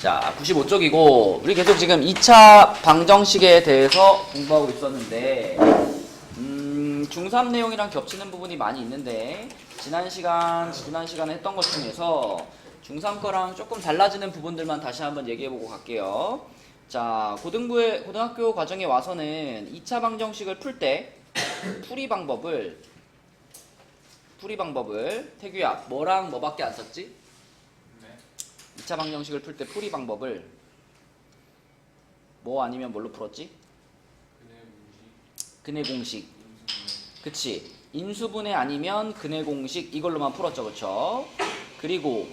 자, 95쪽이고 우리 계속 지금 2차 방정식에 대해서 공부하고 있었는데 중3 내용이랑 겹치는 부분이 많이 있는데 지난 시간에 했던 것 중에서 중3 거랑 조금 달라지는 부분들만 다시 한번 얘기해보고 갈게요. 자, 고등학교 과정에 와서는 2차 방정식을 풀 때 풀이 방법을 태규야 뭐랑 뭐밖에 안 썼지? 2차 방정식을 풀 때 풀이 방법을 뭐 아니면 뭘로 풀었지? 근해 공식. 그치. 인수분해 아니면 근해 공식 이걸로만 풀었죠. 그쵸? 그리고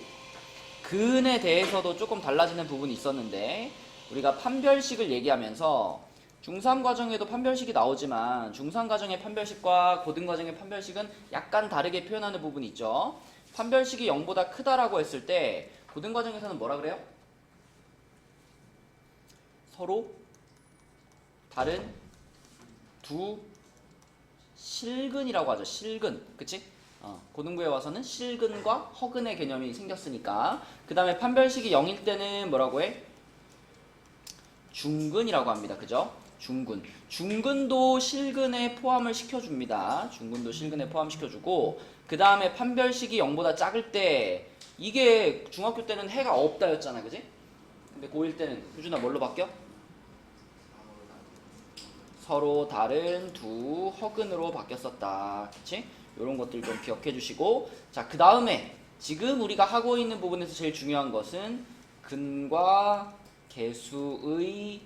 근에 대해서도 조금 달라지는 부분이 있었는데 우리가 판별식을 얘기하면서 중3 과정에도 판별식이 나오지만 중3 과정의 판별식과 고등 과정의 판별식은 약간 다르게 표현하는 부분이 있죠. 판별식이 0보다 크다라고 했을 때 고등 과정에서는 뭐라 그래요? 서로 다른 두 실근이라고 하죠. 실근. 그치? 고등부에 와서는 실근과 허근의 개념이 생겼으니까 그 다음에 판별식이 0일 때는 뭐라고 해? 중근이라고 합니다. 그죠? 중근도 실근에 포함을 시켜줍니다. 중근도 실근에 포함시켜주고 그 다음에 판별식이 0보다 작을 때 이게 중학교 때는 해가 없다였잖아. 그지? 근데 고1 때는 효준아 뭘로 바뀌어? 서로 다른 두 허근으로 바뀌었었다. 그치? 요런 것들 좀 기억해 주시고 자, 그 다음에 지금 우리가 하고 있는 부분에서 제일 중요한 것은 근과 계수의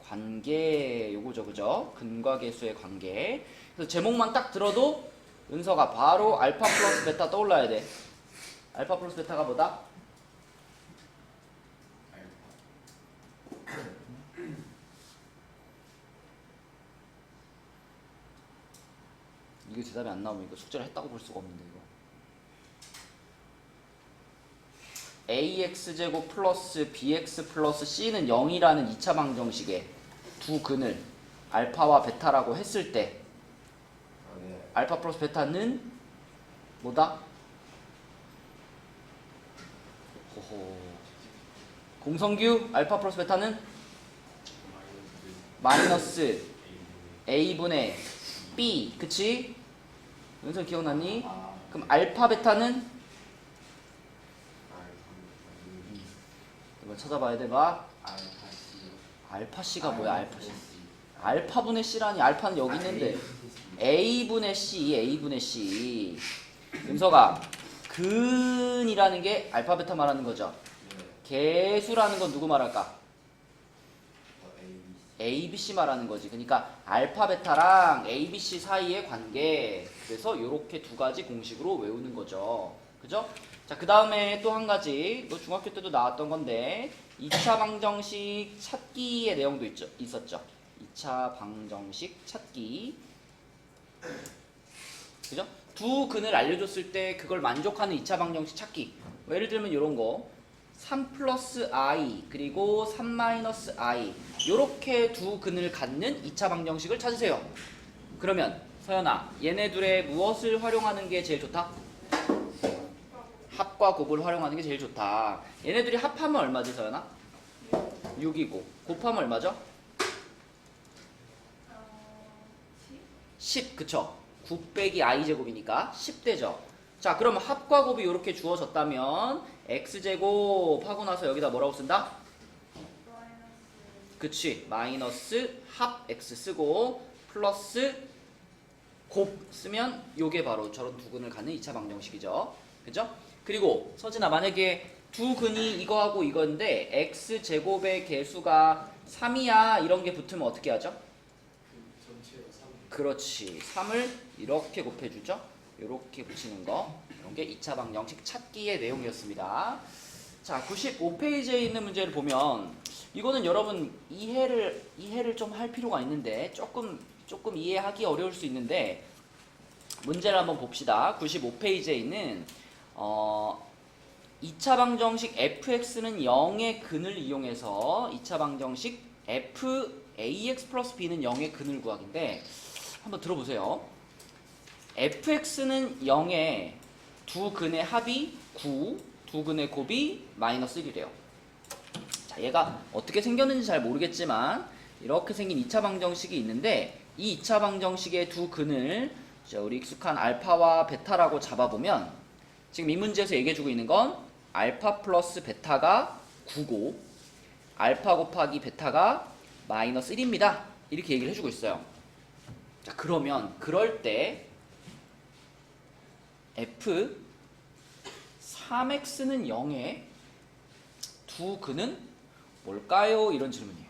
관계 요거죠. 그죠? 근과 계수의 관계. 그래서 제목만 딱 들어도 은서가 바로 알파 플러스 베타 떠올라야 돼. 알파 플러스 베타가 뭐다? 이거 대답이 안 나오면 이거 숙제를 했다고 볼 수가 없는데 이거. ax제곱 플러스 bx 플러스 c는 0이라는 2차 방정식에 두 근을 알파와 베타라고 했을 때 알파 플러스 베타는 뭐다? 호호. 공성규 알파 플러스 베타는 마이너스 a분의 b. 그치? 은선 기억났니? 그럼 알파 베타는 이걸 찾아봐야 돼. 봐. 알파 C가 뭐야? 알파 C. 알파분의 C라니. 알파는 여기 있는데 A분의 C. 은서가 근이라는 게 알파 베타 말하는 거죠. 개수라는 건 누구 말할까? ABC 말하는 거지. 그러니까 알파 베타랑 ABC 사이의 관계. 그래서 이렇게 두 가지 공식으로 외우는 거죠. 그죠? 자, 그 다음에 또 한 가지. 이거 중학교 때도 나왔던 건데 2차 방정식 찾기의 내용도 있었죠. 2차 방정식 찾기. 그죠? 두 근을 알려줬을 때 그걸 만족하는 2차 방정식 찾기. 예를 들면 이런 거. 3 플러스 i 그리고 3 마이너스 i 요렇게 두 근을 갖는 2차 방정식을 찾으세요. 그러면 서연아 얘네 둘의 무엇을 활용하는 게 제일 좋다? 합과 곱을 활용하는 게 제일 좋다. 얘네들이 합하면 얼마지 서연아? 6이고 곱하면 얼마죠? 10. 그쵸? 9 빼기 i제곱이니까 10되죠. 자, 그러면 합과 곱이 이렇게 주어졌다면 x제곱 하고 나서 여기다 뭐라고 쓴다? 그치. 마이너스 합 x 쓰고 플러스 곱 쓰면 요게 바로 저런 두 근을 갖는 2차 방정식이죠. 그죠? 그리고 서진아 만약에 두 근이 이거하고 이건데 x제곱의 개수가 3이야 이런 게 붙으면 어떻게 하죠? 그렇지. 3을 이렇게 곱해주죠. 이렇게 붙이는 거. 이런 게 2차 방정식 찾기의 내용이었습니다. 자, 95페이지에 있는 문제를 보면 이거는 여러분 이해를 좀 할 필요가 있는데 조금 이해하기 어려울 수 있는데 문제를 한번 봅시다. 95페이지에 있는 2차 방정식 fx는 0의 근을 이용해서 2차 방정식 ax 플러스 b는 0의 근을 구하기인데 한번 들어보세요. fx는 0에 두 근의 합이 9, 두 근의 곱이 마이너스 1이래요. 자, 얘가 어떻게 생겼는지 잘 모르겠지만 이렇게 생긴 2차 방정식이 있는데 이 2차 방정식의 두 근을 우리 익숙한 알파와 베타라고 잡아보면 지금 이 문제에서 얘기해주고 있는 건 알파 플러스 베타가 9고 알파 곱하기 베타가 마이너스 1입니다. 이렇게 얘기를 해주고 있어요. 자, 그러면 그럴 때 f 3x는 0에 두 근은 뭘까요? 이런 질문이에요.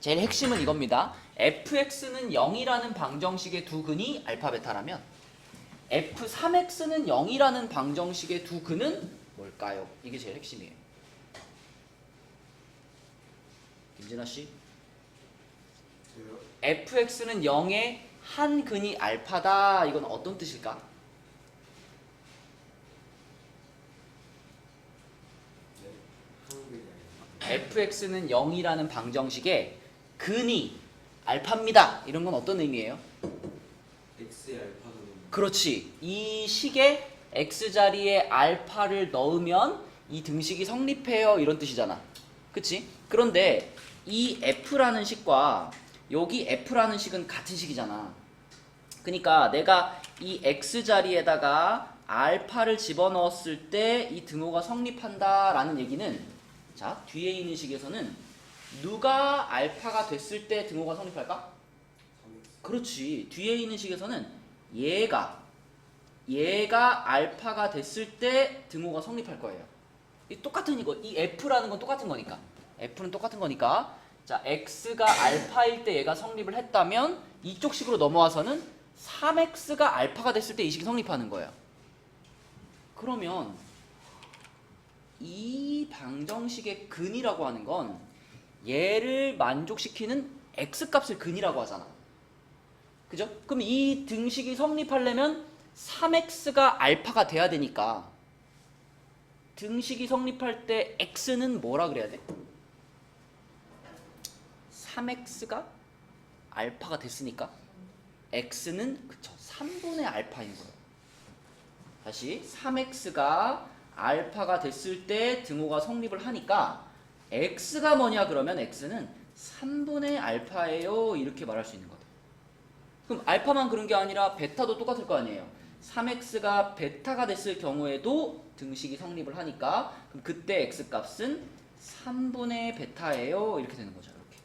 제일 핵심은 이겁니다. fx는 0이라는 방정식의 두 근이 알파 베타라면 f3x는 0이라는 방정식의 두 근은 뭘까요? 이게 제일 핵심이에요. 김진아 씨. fx는 0의 한 근이 알파다. 이건 어떤 뜻일까? fx는 0이라는 방정식의 근이 알파입니다. 이런 건 어떤 의미예요? x의 알파는 그렇지. 이 식에 x자리에 알파를 넣으면 이 등식이 성립해요. 이런 뜻이잖아. 그치? 그런데 이 f라는 식과 여기 f라는 식은 같은 식이잖아. 그러니까 내가 이 x자리에다가 알파를 집어넣었을 때 이 등호가 성립한다라는 얘기는 자, 뒤에 있는 식에서는 누가 알파가 됐을 때 등호가 성립할까? 그렇지. 뒤에 있는 식에서는 얘가 알파가 됐을 때 등호가 성립할 거예요. 이 똑같은 이거, 이 f라는 건 똑같은 거니까. f는 똑같은 거니까. 자, x가 알파일 때 얘가 성립을 했다면 이쪽 식으로 넘어와서는 3x가 알파가 됐을 때 이 식이 성립하는 거예요. 그러면 이 방정식의 근이라고 하는 건 얘를 만족시키는 x값을 근이라고 하잖아. 그죠? 그럼 이 등식이 성립하려면 3x가 알파가 돼야 되니까 등식이 성립할 때 x는 뭐라 그래야 돼? 3x가 알파가 됐으니까 x는 그쵸 3분의 알파인 거예요. 다시 3x가 알파가 됐을 때 등호가 성립을 하니까 x가 뭐냐 그러면 x는 3분의 알파예요. 이렇게 말할 수 있는 거다. 그럼 알파만 그런 게 아니라 베타도 똑같을 거 아니에요. 3x가 베타가 됐을 경우에도 등식이 성립을 하니까 그럼 그때 x값은 3분의 베타예요. 이렇게 되는 거죠. 이렇게.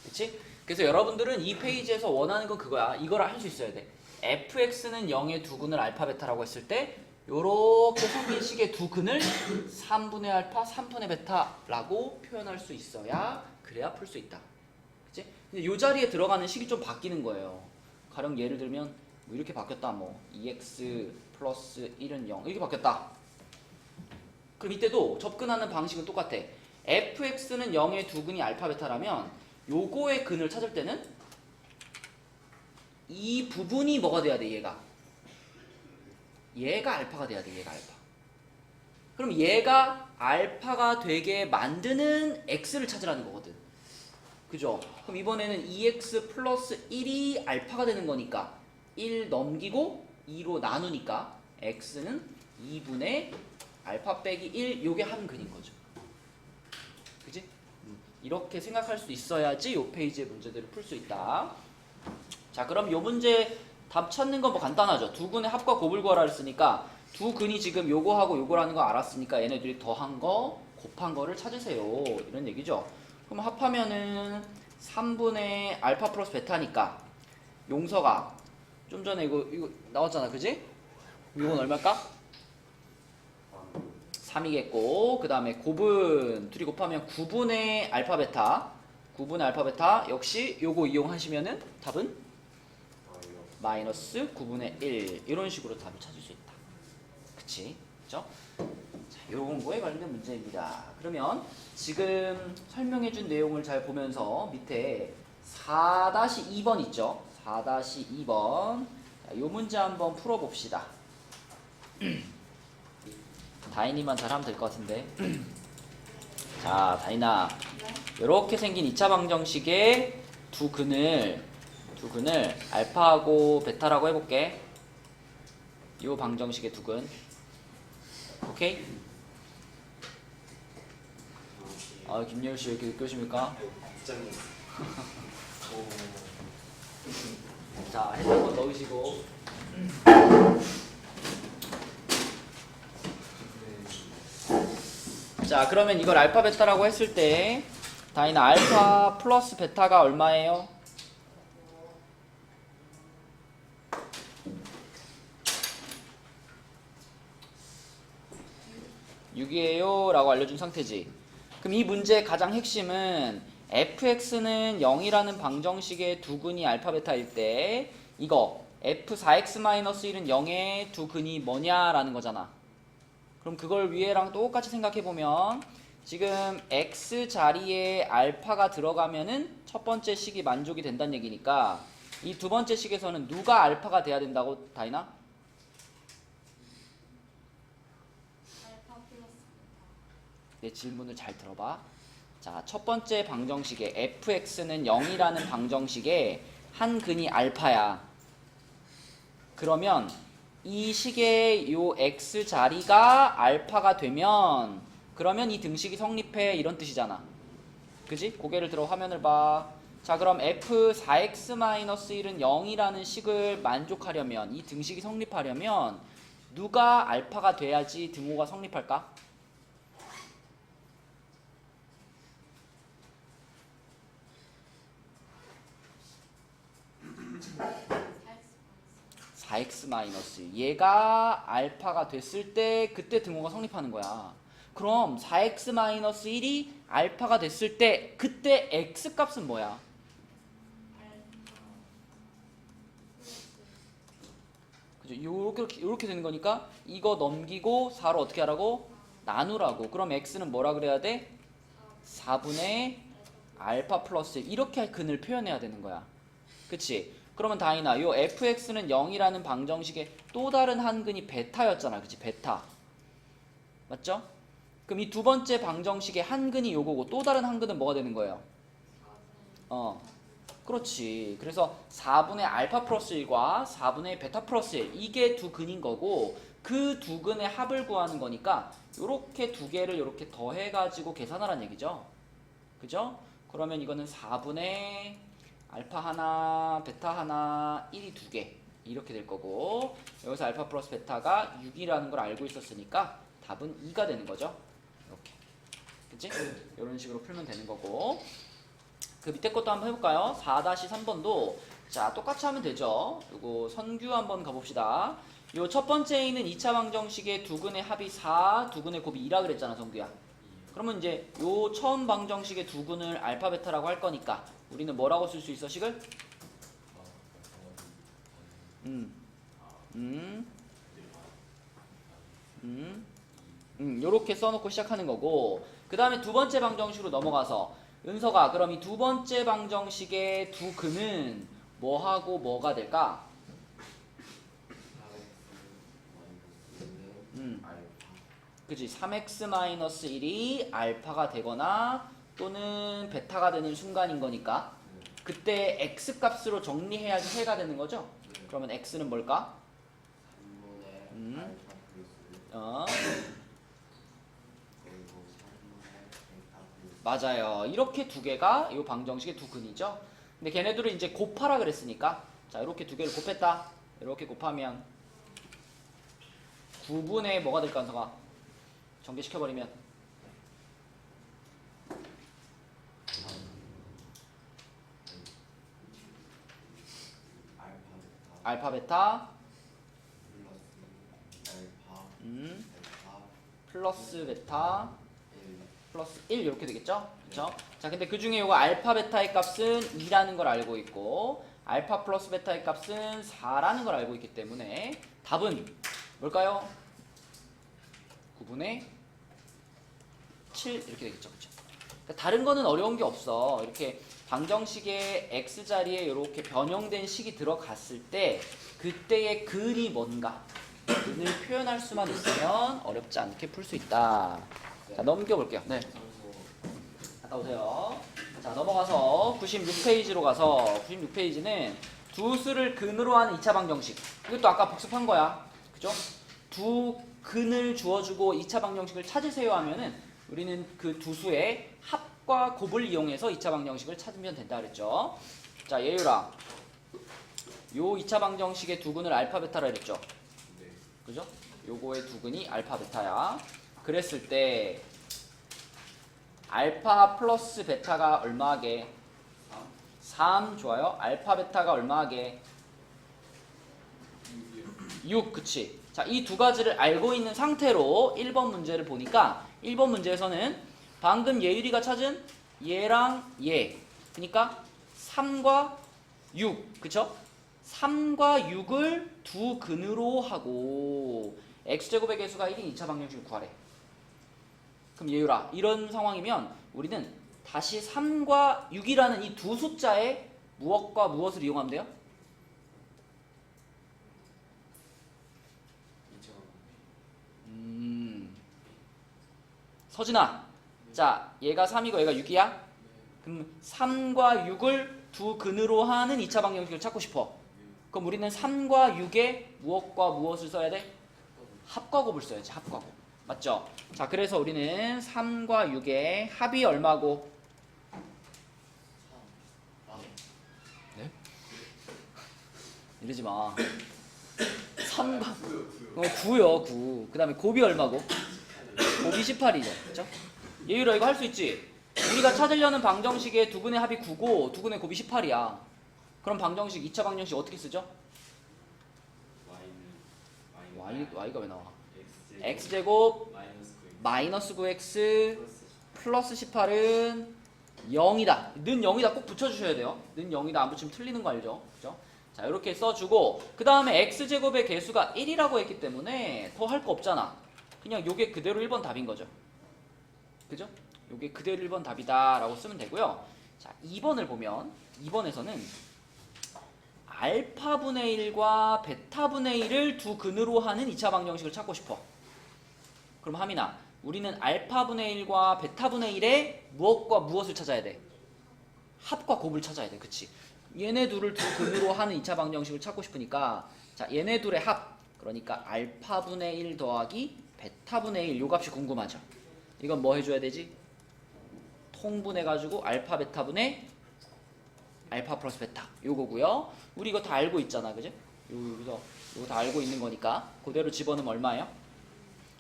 그치? 그래서 여러분들은 이 페이지에서 원하는 건 그거야. 이걸 할 수 있어야 돼. fx는 0의 두 근을 알파 베타라고 했을 때 요렇게 생긴 식의 두 근을 3분의 알파, 3분의 베타라고 표현할 수 있어야 그래야 풀 수 있다. 그치? 근데 요 자리에 들어가는 식이 좀 바뀌는 거예요. 가령 예를 들면 뭐 이렇게 바뀌었다. 뭐 2x 플러스 1은 0 이렇게 바뀌었다. 그럼 이때도 접근하는 방식은 똑같아. fx는 0의 두 근이 알파 베타라면 요거의 근을 찾을 때는 이 부분이 뭐가 돼야 돼? 얘가 알파가 돼야 돼. 얘가 알파. 그럼 얘가 알파가 되게 만드는 x를 찾으라는 거거든. 그죠? 그럼 이번에는 2x 플러스 1이 알파가 되는 거니까 1 넘기고 2로 나누니까 x는 2분의 알파 빼기 1 요게 한 근인 거죠. 그지? 이렇게 생각할 수 있어야지 요 페이지의 문제들을 풀 수 있다. 자, 그럼 요 문제 답 찾는 건 뭐 간단하죠. 두 근의 합과 곱을 구하라 했으니까 두 근이 지금 요거하고 요거라는 거 알았으니까 얘네들이 더한 거, 곱한 거를 찾으세요. 이런 얘기죠. 그럼 합하면은 3분의 알파 플러스 베타니까 용서가 좀 전에 이거 나왔잖아. 그지? 이건 얼마일까? 3이겠고 그 다음에 곱은 둘이 곱하면 9분의 알파 베타 9분의 알파 베타 역시 요거 이용하시면은 답은 마이너스 9분의 1 이런 식으로 답을 찾을 수 있다. 그치? 그죠? 자, 요런 거에 관련된 문제입니다. 그러면 지금 설명해준 내용을 잘 보면서 밑에 4-2번 있죠? 4-2번 요 문제 한번 풀어봅시다. 다인이만 잘하면 될 것 같은데. 자, 다인아 요렇게 생긴 2차 방정식의 두 근을 알파하고 베타라고 해볼게. 요 방정식의 두 근. 오케이? 아, 김예우 씨 왜 이렇게 늦게 오십니까? 입장이 자, 핸드폰 넣으시고. 자, 그러면 이걸 알파 베타라고 했을 때 다이나 알파 플러스 베타가 얼마예요? 6이에요 라고 알려준 상태지. 그럼 이 문제의 가장 핵심은 fx는 0이라는 방정식의 두 근이 알파 베타일 때 이거 f4x-1은 0의 두 근이 뭐냐라는 거잖아. 그럼 그걸 위에랑 똑같이 생각해보면 지금 x 자리에 알파가 들어가면은 첫 번째 식이 만족이 된다는 얘기니까 이 두 번째 식에서는 누가 알파가 돼야 된다고, 다이나? 알파 플러스 내 질문을 잘 들어봐. 자, 첫 번째 방정식에 fx는 0이라는 방정식에 한 근이 알파야. 그러면 이 식의 요 x 자리가 알파가 되면 그러면 이 등식이 성립해 이런 뜻이잖아. 그지? 고개를 들어 화면을 봐. 자, 그럼 f4x-1은 0이라는 식을 만족하려면 이 등식이 성립하려면 누가 알파가 돼야지 등호가 성립할까? X 4x- 얘가 알파가 됐을 때 그때 등호가 성립하는 거야. 그럼 4x-1이 알파가 됐을 때 그때 x 값은 뭐야? 그죠? 요렇게 되는 거니까 이거 넘기고 4로 어떻게 하라고? 나누라고. 그럼 x는 뭐라 그래야 돼? 4분의 알파 플러스 1. 이렇게 근을 표현해야 되는 거야. 그치? 그러면 다이나 요 fx는 0이라는 방정식의 또 다른 한 근이 베타였잖아. 그치? 베타. 맞죠? 그럼 이 두 번째 방정식의 한 근이 요거고 또 다른 한 근은 뭐가 되는 거예요? 그렇지. 그래서 4분의 알파 플러스 1과 4분의 베타 플러스 1 이게 두 근인 거고 그 두 근의 합을 구하는 거니까 요렇게 두 개를 요렇게 더해가지고 계산하라는 얘기죠. 그죠? 그러면 이거는 4분의 알파 하나, 베타 하나, 1이 두 개 이렇게 될 거고 여기서 알파 플러스 베타가 6이라는 걸 알고 있었으니까 답은 2가 되는 거죠. 이렇게. 그치? 이런 식으로 풀면 되는 거고 그 밑에 것도 한번 해볼까요? 4-3번도 자 똑같이 하면 되죠. 요거 선규 한번 가봅시다. 요 첫 번째 A는 2차 방정식의 두 근의 합이 4, 두 근의 곱이 2라 그랬잖아, 성규야. 그러면 이제 요 처음 방정식의 두 근을 알파 베타라고 할 거니까 우리는 뭐라고 쓸 수 있어, 식을? 요렇게 써놓고 시작하는 거고 그 다음에 두 번째 방정식으로 넘어가서 은서가 그럼 이 두 번째 방정식의 두 근은 뭐하고 뭐가 될까? 그치 3x-1이 알파가 되거나 또는 베타가 되는 순간인 거니까 그때 x 값으로 정리해야지 해가 되는 거죠? 그러면 x는 뭘까? 맞아요. 이렇게 두 개가 이 방정식의 두 근이죠. 근데 걔네들을 이제 곱하라 그랬으니까 자 이렇게 두 개를 곱했다. 이렇게 곱하면 9분의 뭐가 될까 한서가 전개시켜버리면 알파 베타 플러스 베타 플러스 1 이렇게 되겠죠? 그렇죠? 자, 근데 그 중에 이거 알파 베타의 값은 2라는 걸 알고 있고 알파 플러스 베타의 값은 4라는 걸 알고 있기 때문에 답은 뭘까요? 9분의 7 이렇게 되겠죠. 그렇죠? 그러니까 다른 거는 어려운 게 없어. 이렇게 방정식의 x 자리에 이렇게 변형된 식이 들어갔을 때 그때의 근이 뭔가 근을 표현할 수만 있으면 어렵지 않게 풀 수 있다. 자, 넘겨볼게요. 네. 갔다 오세요. 자, 넘어가서 96페이지로 가서 96페이지는 두 수를 근으로 하는 2차 방정식. 이것도 아까 복습한 거야. 그죠? 두 근을 주어주고 2차 방정식을 찾으세요 하면은 우리는 그 두 수의 합과 곱을 이용해서 2차 방정식을 찾으면 된다 그랬죠. 자, 예유라. 요 2차 방정식의 두근을 알파 베타라 그랬죠. 네. 그죠? 요거의 두근이 알파 베타야. 그랬을 때 알파 플러스 베타가 얼마게? 3 좋아요. 알파 베타가 얼마게? 6 그치. 자, 이 두 가지를 알고 있는 상태로 1번 문제를 보니까 1번 문제에서는 방금 예율이가 찾은 얘랑 얘 그러니까 3과 6 그쵸? 3과 6을 두 근으로 하고 x제곱의 개수가 1인 2차 방정식을 구하래. 그럼 예율아 이런 상황이면 우리는 다시 3과 6이라는 이 두 숫자에 무엇과 무엇을 이용하면 돼요? 2차 서진아 자 얘가 3이고 얘가 6이야? 그럼 3과 6을 두 근으로 하는 2차 방정식을 찾고 싶어. 그럼 우리는 3과 6에 무엇과 무엇을 써야 돼? 합과 곱을 써야지. 합과 곱. 맞죠? 자 그래서 우리는 3과 6의 합이 얼마고? 네? 이러지 마. 3과 9요 9. 그 다음에 곱이 얼마고? 곱이 18이죠. 그쵸? 예율아 이거 할 수 있지? 우리가 찾으려는 방정식의 두근의 합이 9고 두근의 곱이 18이야. 그럼 방정식 2차 방정식 어떻게 쓰죠? y가 왜 나와? x제곱 마이너스 9x 플러스 18은 0이다. 는 0이다 꼭 붙여주셔야 돼요. 는 0이다 안 붙이면 틀리는 거 알죠? 그죠? 자 이렇게 써주고 그 다음에 x제곱의 개수가 1이라고 했기 때문에 더 할 거 없잖아. 그냥 요게 그대로 1번 답인 거죠. 그죠? 요게 그대로 1번 답이다 라고 쓰면 되고요. 자 2번을 보면 2번에서는 알파분의 1과 베타분의 1을 두 근으로 하는 2차 방정식을 찾고 싶어. 그럼 하민아 우리는 알파분의 1과 베타분의 1에 무엇과 무엇을 찾아야 돼? 합과 곱을 찾아야 돼. 그치? 얘네 둘을 두 근으로 하는 2차 방정식을 찾고 싶으니까 자 얘네 둘의 합 그러니까 알파분의 1 더하기 베타분의 1 요 값이 궁금하죠. 이건 뭐 해줘야 되지? 통분해가지고 알파 베타분의 알파 플러스 베타 요거고요. 우리 이거 다 알고 있잖아 그죠? 여기서 이거 다 알고 있는 거니까 그대로 집어넣으면 얼마예요?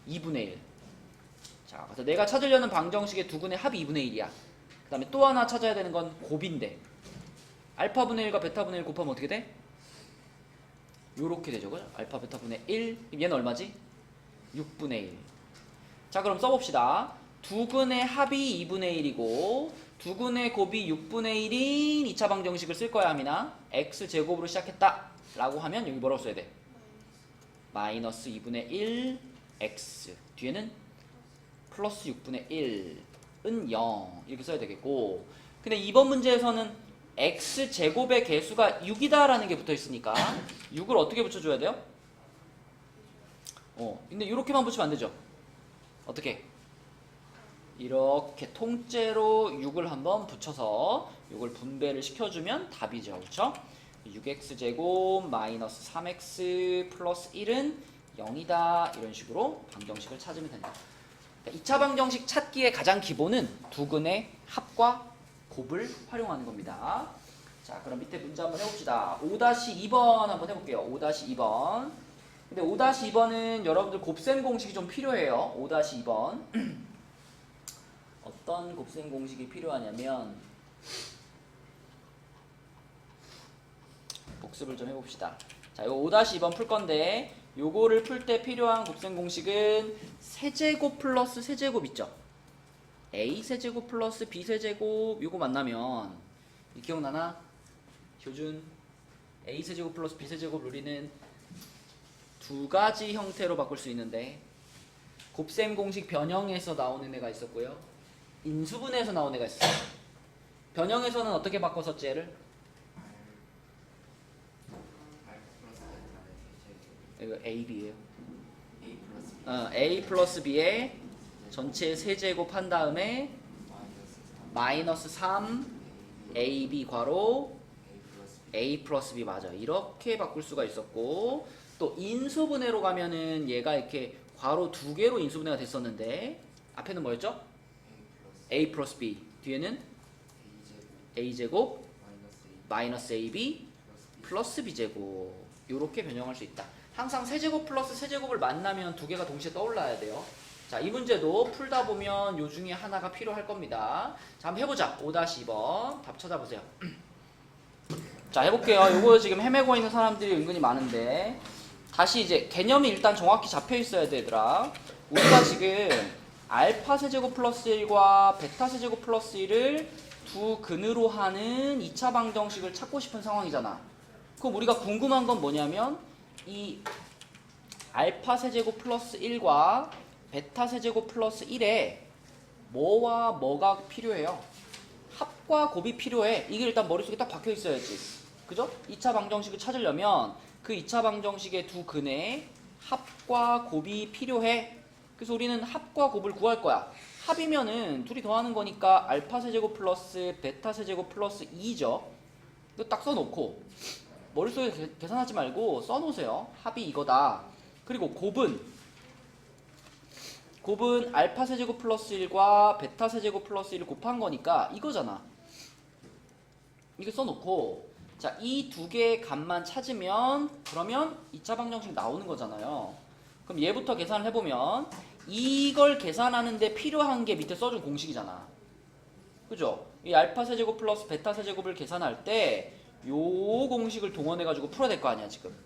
2분의 1. 자 그래서 내가 찾으려는 방정식의 두근의 합이 2분의 1이야. 그 다음에 또 하나 찾아야 되는 건 곱인데 알파분의 1과 베타분의 1 곱하면 어떻게 돼? 요렇게 되죠 그죠? 알파 베타분의 1 얘는 얼마지? 6분의 1. 자 그럼 써봅시다. 두근의 합이 2분의 1이고 두근의 곱이 6분의 1인 2차 방정식을 쓸 거야 하민아. x제곱으로 시작했다 라고 하면 여기 뭐라고 써야 돼? 마이너스 2분의 1 x 뒤에는 플러스 6분의 1은 0 이렇게 써야 되겠고 근데 이번 문제에서는 x제곱의 개수가 6이다 라는 게 붙어 있으니까 6을 어떻게 붙여줘야 돼요? 근데 이렇게만 붙이면 안 되죠. 어떻게? 이렇게 통째로 6을 한번 붙여서 6을 분배를 시켜주면 답이죠. 그렇죠? 6x제곱 마이너스 3x 플러스 1은 0이다. 이런 식으로 방정식을 찾으면 된다. 2차 방정식 찾기의 가장 기본은 두근의 합과 곱을 활용하는 겁니다. 자, 그럼 밑에 문제 한번 해봅시다. 5-2번 한번 해볼게요. 5-2번. 근데 5-2번은 여러분들 곱셈 공식이 좀 필요해요. 5-2번. 어떤 곱셈 공식이 필요하냐면 복습을 좀 해봅시다. 자, 이거 5-2번 풀 건데 요거를 풀 때 필요한 곱셈 공식은 세제곱 플러스 세제곱 있죠? a 세제곱 플러스 b 세제곱 요거 만나면 이 기억나나? 효준 a 세제곱 플러스 b 세제곱 우리는 두 가지 형태로 바꿀 수 있는데 곱셈 공식 변형에서 나오는 애가 있었고요. 인수분해에서 나온 애가 있었어요. 변형에서는 어떻게 바꿨었지 얘를? 이거 a, b예요. a 플러스 b에 전체 세제곱 한 다음에 마이너스 3 ab 괄호 a 플러스 b 맞아. 이렇게 바꿀 수가 있었고 또 인수분해로 가면은 얘가 이렇게 괄호 두 개로 인수분해가 됐었는데 앞에는 뭐였죠? a 플러스 b 뒤에는 a제곱 마이너스 ab 플러스 b제곱 이렇게 변형할 수 있다. 항상 세제곱 플러스 세제곱을 만나면 두 개가 동시에 떠올라야 돼요. 자, 이 문제도 풀다 보면 요 중에 하나가 필요할 겁니다. 자, 한번 해보자. 5-2번 답 찾아보세요. 자, 해볼게요. 요거 지금 헤매고 있는 사람들이 은근히 많은데 다시 이제 개념이 일단 정확히 잡혀 있어야 되더라. 우리가 지금 알파 세제곱 플러스 1과 베타 세제곱 플러스 1을 두 근으로 하는 2차 방정식을 찾고 싶은 상황이잖아. 그럼 우리가 궁금한 건 뭐냐면 이 알파 세제곱 플러스 1과 베타 세제곱 플러스 1에 뭐와 뭐가 필요해요? 합과 곱이 필요해. 이게 일단 머릿속에 딱 박혀 있어야지. 그죠? 2차 방정식을 찾으려면 그 2차 방정식의 두 근에 합과 곱이 필요해. 그래서 우리는 합과 곱을 구할 거야. 합이면은 둘이 더하는 거니까 알파 세제곱 플러스 베타 세제곱 플러스 2죠. 이거 딱 써놓고 머릿속에 계산하지 말고 써놓으세요. 합이 이거다. 그리고 곱은 알파 세제곱 플러스 1과 베타 세제곱 플러스 1을 곱한 거니까 이거잖아. 이거 써놓고 자, 이 두 개의 값만 찾으면 그러면 2차 방정식 나오는 거잖아요. 그럼 얘부터 계산을 해보면 이걸 계산하는데 필요한 게 밑에 써준 공식이잖아. 그죠? 이 알파 세제곱 플러스 베타 세제곱을 계산할 때 요 공식을 동원해가지고 풀어야 될 거 아니야 지금.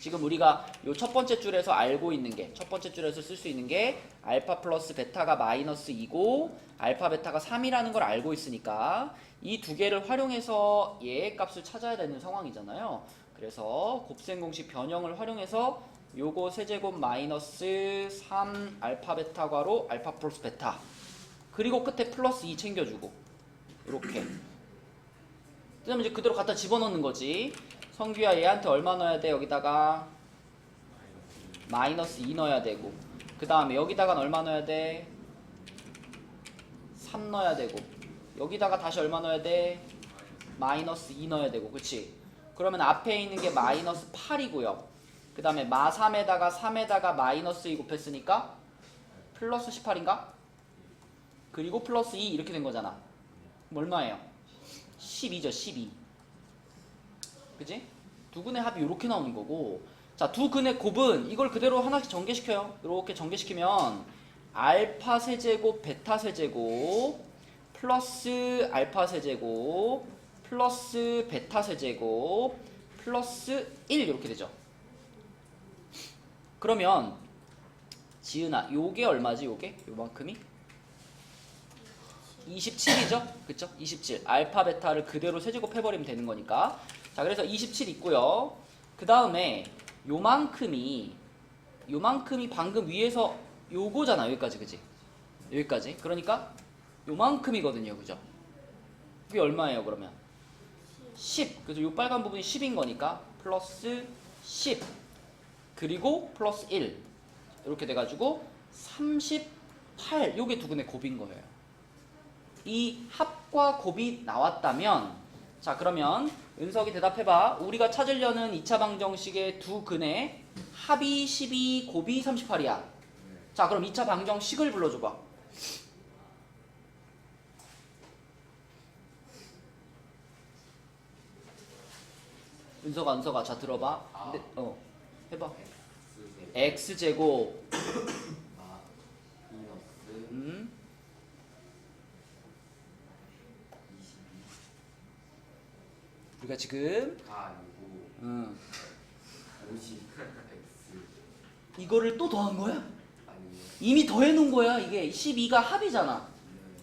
지금 우리가 요 첫 번째 줄에서 알고 있는 게 첫 번째 줄에서 쓸 수 있는 게 알파 플러스 베타가 마이너스 2고 알파 베타가 3이라는 걸 알고 있으니까 이 두 개를 활용해서 얘의 값을 찾아야 되는 상황이잖아요. 그래서 곱셈 공식 변형을 활용해서 요거 세제곱 마이너스 3 알파 베타 괄호 알파 플러스 베타 그리고 끝에 플러스 2 챙겨주고 이렇게 그다음에 이제 그대로 갖다 집어넣는 거지. 성규야 얘한테 얼마 넣어야 돼? 여기다가 마이너스 2 넣어야 되고 그 다음에 여기다가 얼마 넣어야 돼? 3 넣어야 되고 여기다가 다시 얼마 넣어야 돼? 마이너스 2 넣어야 되고 그치? 그러면 앞에 있는 게 마이너스 8이고요. 그 다음에 마 3에다가 3에다가 마이너스 2 곱했으니까 플러스 18인가? 그리고 플러스 2 이렇게 된 거잖아. 그럼 얼마예요? 12죠 12. 그치? 두 근의 합이 이렇게 나오는 거고 자, 두 근의 곱은 이걸 그대로 하나씩 전개시켜요. 이렇게 전개시키면 알파 세제곱 베타 세제곱 플러스 알파 세제곱 플러스 베타 세제곱 플러스 1 이렇게 되죠. 그러면 지은아 요게 얼마지 요게? 요만큼이? 27이죠? 그쵸? 27 알파 베타를 그대로 세제곱 해버리면 되는 거니까 자 그래서 27 있고요. 그 다음에 요만큼이 방금 위에서 요거잖아 여기까지 그치? 여기까지 그러니까 요만큼이거든요 그죠? 그게 얼마예요 그러면? 10 그래서 요 빨간 부분이 10인 거니까 플러스 10 그리고 플러스 1 이렇게 돼가지고 38 요게 두 근의 곱인 거예요. 이 합과 곱이 나왔다면 자 그러면 은석이 대답해봐. 우리가 찾으려는 2차 방정식의 두 근의 합이 12 곱이 38이야. 자 그럼 2차 방정식을 불러줘봐. 은석아 자 들어봐. 근데, 해봐. x제곱 우리가 지금 아니고 50 x 이거를 또 더한 거야? 아니요. 이미 더해놓은 거야. 이게 12가 합이잖아.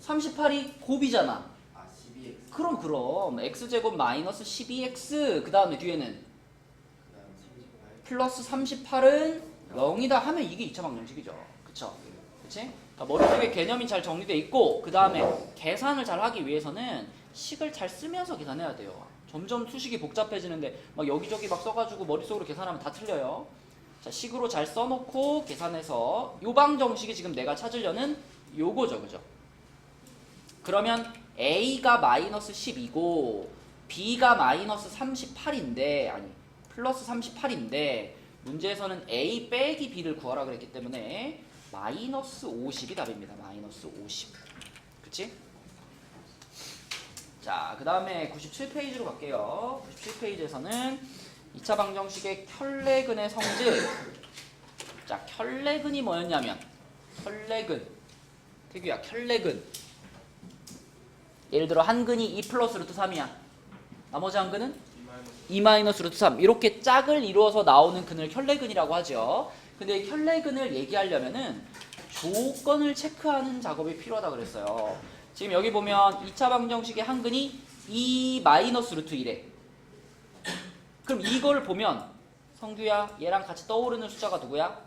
38이 곱이잖아. 아 12x 그럼 x제곱 마이너스 12x 그 다음에 뒤에는 그다음 38 플러스 38은 0이다 하면 이게 2차 방정식이죠. 그쵸? 그치? 그러니까 머릿속에 개념이 잘 정리되어 있고 그 다음에 계산을 잘 하기 위해서는 식을 잘 쓰면서 계산해야 돼요. 점점 수식이 복잡해지는데 막 여기저기 막 써가지고 머릿속으로 계산하면 다 틀려요. 자, 식으로 잘 써놓고 계산해서 요 방정식이 지금 내가 찾으려는 요거죠. 그죠? 그러면 A가 마이너스 10이고 B가 마이너스 38인데 아니 플러스 38인데 문제에서는 A 빼기 B를 구하라 그랬기 때문에 마이너스 50이 답입니다. 마이너스 50. 그치? 자, 그 다음에 97페이지로 갈게요. 97페이지에서는 2차 방정식의 켤레근의 성질. 자, 켤레근이 뭐였냐면, 켤레근. 태규야, 켤레근. 예를 들어 한 근이 2 플러스 루트 3이야. 나머지 한 근은 2 마이너스 루트 3. 이렇게 짝을 이루어서 나오는 근을 켤레근이라고 하죠. 근데 이 켤레근을 얘기하려면은 조건을 체크하는 작업이 필요하다 그랬어요. 지금 여기 보면 2차 방정식의 한 근이 2 마이너스 루트 1에. 그럼 이걸 보면 성규야, 얘랑 같이 떠오르는 숫자가 누구야?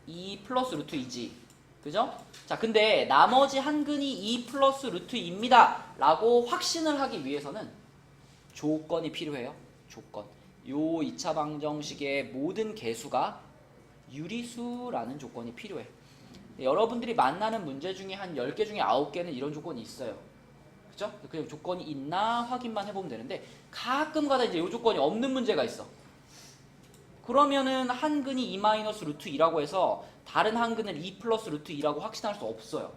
2 플러스 루트 2지. 그죠? 자, 근데 나머지 한 근이 2 플러스 루트 2입니다 라고 확신을 하기 위해서는 조건이 필요해요. 조건. 요 2차 방정식의 모든 개수가 유리수라는 조건이 필요해. 여러분들이 만나는 문제 중에 한 10개 중에 9개는 이런 조건이 있어요. 그죠? 그냥 조건이 있나 확인만 해보면 되는데 가끔가다 이제 이 조건이 없는 문제가 있어. 그러면은 한 근이 2 마이너스 루트 2라고 해서 다른 한 근을 2 플러스 루트 2라고 확신할 수 없어요.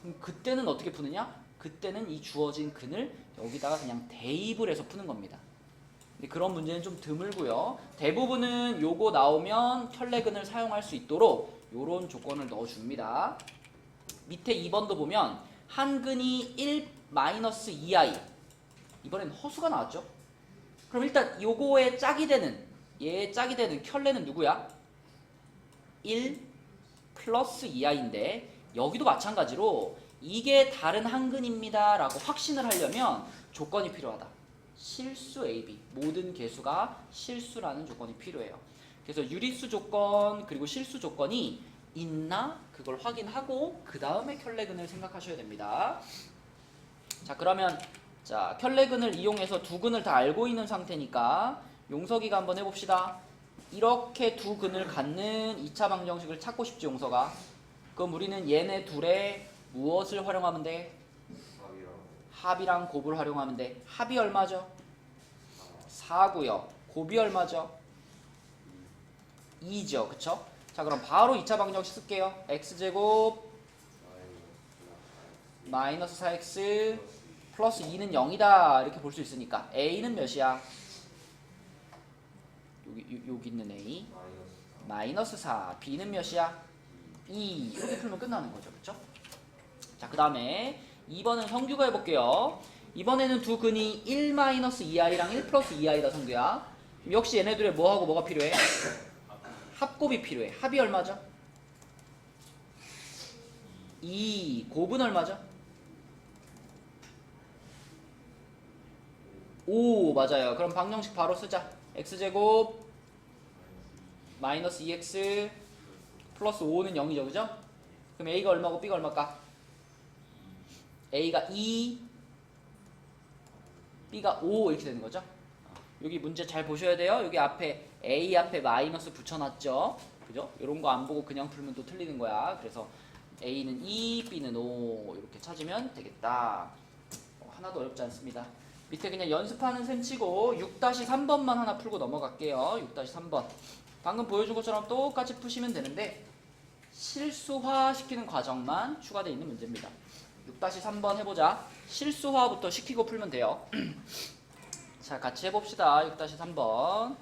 그럼 그때는 어떻게 푸느냐? 그때는 이 주어진 근을 여기다가 그냥 대입을 해서 푸는 겁니다. 근데 그런 문제는 좀 드물고요. 대부분은 요거 나오면 켤레근을 사용할 수 있도록 요런 조건을 넣어줍니다. 밑에 2번도 보면 한 근이 1 마이너스 2i. 이번엔 허수가 나왔죠? 그럼 일단 요거의 짝이 되는, 얘의 짝이 되는 켤레는 누구야? 1 플러스 2i인데 여기도 마찬가지로 이게 다른 한 근입니다 라고 확신을 하려면 조건이 필요하다. 실수 AB, 모든 개수가 실수라는 조건이 필요해요. 그래서 유리수 조건 그리고 실수 조건이 있나 그걸 확인하고 그 다음에 켤레근을 생각하셔야 됩니다. 자, 그러면 자, 켤레근을 이용해서 두 근을 다 알고 있는 상태니까 용석이가 한번 해봅시다. 이렇게 두 근을 갖는 2차 방정식을 찾고 싶지, 용석아. 그럼 우리는 얘네 둘의 무엇을 활용하면 돼? 합이랑 곱을 활용하면 돼. 합이 얼마죠? 4고요. 곱이 얼마죠? 2죠. 그쵸? 자, 그럼 바로 2차 방정식 쓸게요. x제곱 마이너스 4x 플러스 2는 0이다 이렇게 볼 수 있으니까 a는 몇이야? 여기 있는 a 마이너스 4. b는 몇이야? 2. 이렇게 풀면 끝나는 거죠. 그쵸? 자, 그 다음에 2번은 성규가 해볼게요. 이번에는 두 근이 1 마이너스 2i랑 1 플러스 2i다, 성규야. 역시 얘네들의 뭐하고 뭐가 필요해? 합곱이 필요해. 합이 얼마죠? 2. 곱은 얼마죠? 5. 맞아요. 그럼 방정식 바로 쓰자. x제곱 마이너스 2x 플러스 5는 0이죠. 그죠? 그럼 a가 얼마고 b가 얼마일까? a가 2, b가 5 이렇게 되는 거죠. 여기 문제 잘 보셔야 돼요. 여기 앞에 a 앞에 마이너스 붙여놨죠. 그죠? 이런 거 안 보고 그냥 풀면 또 틀리는 거야. 그래서 a는 2, b는 5 이렇게 찾으면 되겠다. 하나도 어렵지 않습니다. 밑에 그냥 연습하는 셈 치고 6-3번만 하나 풀고 넘어갈게요. 6-3번. 방금 보여준 것처럼 똑같이 푸시면 되는데 실수화 시키는 과정만 추가되어 있는 문제입니다. 6-3번 해보자. 실수화부터 시키고 풀면 돼요. 자, 같이 해봅시다. 6-3번.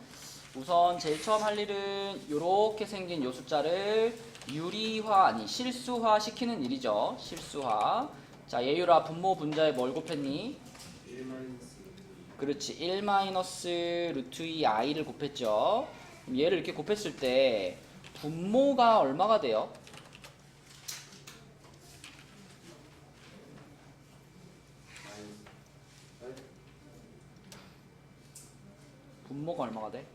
우선 제일 처음 할 일은 이렇게 생긴 요 숫자를 유리화 아니 실수화 시키는 일이죠. 실수화. 자, 예율아 분모 분자에 뭘 곱했니? 1 마이너스 그렇지. 1 마이너스 루트 2 i를 곱했죠. 그럼 얘를 이렇게 곱했을 때 분모가 얼마가 돼요? 분모가 얼마가 돼?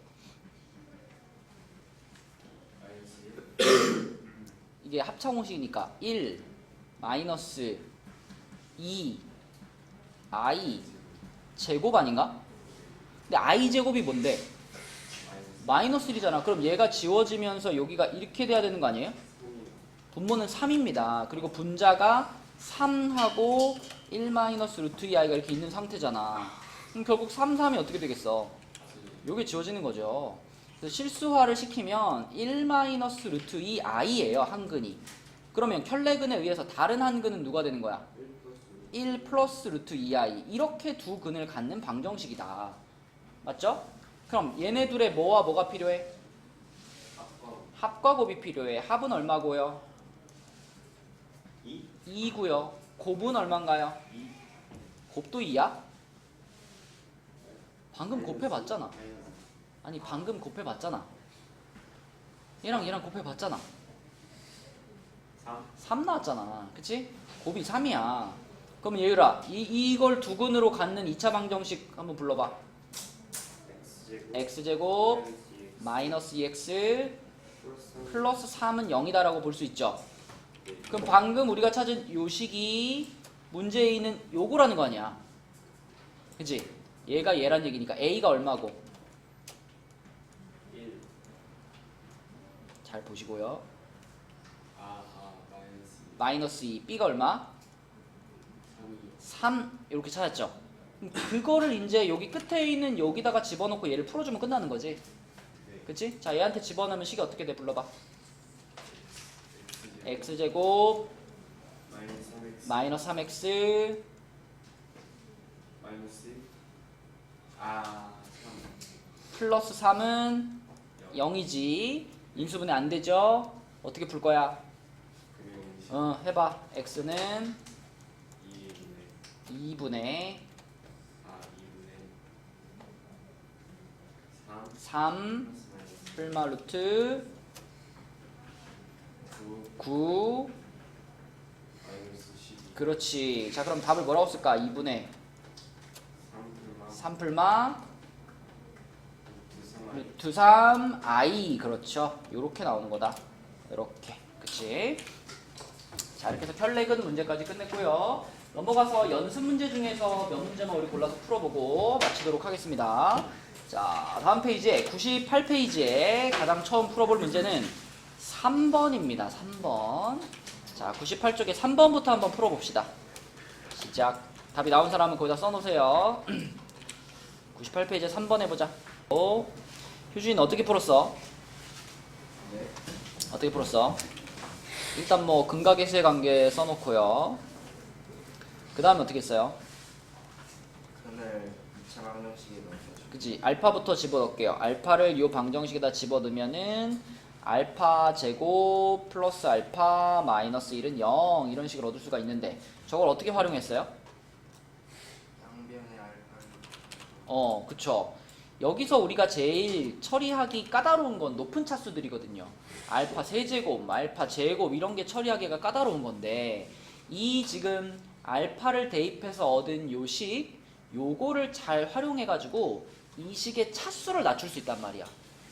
이게 합창공식이니까 1 마이너스 2 i 제곱 아닌가? 근데 i 제곱이 뭔데? 마이너스 1이잖아. 그럼 얘가 지워지면서 여기가 이렇게 돼야 되는 거 아니에요? 분모는 3입니다. 그리고 분자가 3하고 1 마이너스 루트 2i가 이렇게 있는 상태잖아. 그럼 결국 3, 3이 어떻게 되겠어? 요게 지워지는 거죠. 그래서 실수화를 시키면 1 마이너스 루트 2i예요. 한 근이. 그러면 켤레근에 의해서 다른 한 근은 누가 되는 거야? 1 플러스 루트 2i. 이렇게 두 근을 갖는 방정식이다. 맞죠? 그럼 얘네 둘의 뭐와 뭐가 필요해? 합과 곱이 필요해. 합은 얼마고요? 2고요. 곱은 얼마인가요? 곱도 2야? 방금 곱해봤잖아. 아니 방금 곱해봤잖아. 얘랑 곱해봤잖아. 3 나왔잖아. 그치? 곱이 3이야. 그럼 얘들아 이걸 두 근으로 갖는 2차 방정식 한번 불러봐. x제곱 마이너스 2x 플러스 3은 0이다라고 볼 수 있죠. 그럼 방금 우리가 찾은 요 식이 문제에 있는 요거라는 거 아니야. 그치? 얘가 얘란 얘기니까 a가 얼마고? 1. 잘 보시고요. 마이너스 2. 마이너스 2, b가 얼마? 3 이렇게 찾았죠. 그럼 그거를 이제 여기 끝에 있는 여기다가 집어넣고 얘를 풀어주면 끝나는 거지. 그치? 자 얘한테 집어넣으면 식이 어떻게 돼? 불러봐. x제곱 마이너스 3x. 마이너스 3x 마이너스 3. 플러스 3은 0이지. 인수분해 안 되죠? 어떻게 풀 거야? 해봐. x는 2분의 3 풀마 루트 9. 마이너스 12. 그렇지. 자 그럼 답을 뭐라고 쓸까? 2분의 3 풀마 루트 3i. 그렇죠. 요렇게 나오는 거다. 요렇게. 그치? 자 이렇게 해서 켤레근 문제까지 끝냈고요. 넘어가서 연습 문제 중에서 몇 문제만 우리 골라서 풀어보고 마치도록 하겠습니다. 자 다음 페이지에 98페이지에 가장 처음 풀어볼 문제는 3번입니다. 3번. 자 98쪽에 3번부터 한번 풀어봅시다. 시작. 답이 나온 사람은 거기다 써놓으세요. 98페이지에 3번 해보자. 효준이는 어떻게 풀었어? 네. 어떻게 풀었어? 일단 뭐 근각의 관계 써놓고요. 그 다음에 어떻게 했어요? 그날 2차 방정식에 넣어줘. 그치? 알파부터 집어넣을게요. 알파를 이 방정식에다 집어넣으면은 알파 제곱 플러스 알파 마이너스 1은 0 이런 식으로 얻을 수가 있는데 저걸 어떻게 활용했어요? 양변의 알파를. 그쵸. 여기서 우리가 제일 처리하기 까다로운 건 높은 차수들이거든요. 알파 세제곱, 알파 제곱 이런 게 처리하기가 까다로운 건데 이 지금 알파를 대입해서 얻은 요 식, 요거를 잘 활용해가지고 이 식의 차수를 낮출 수 있단 말이야.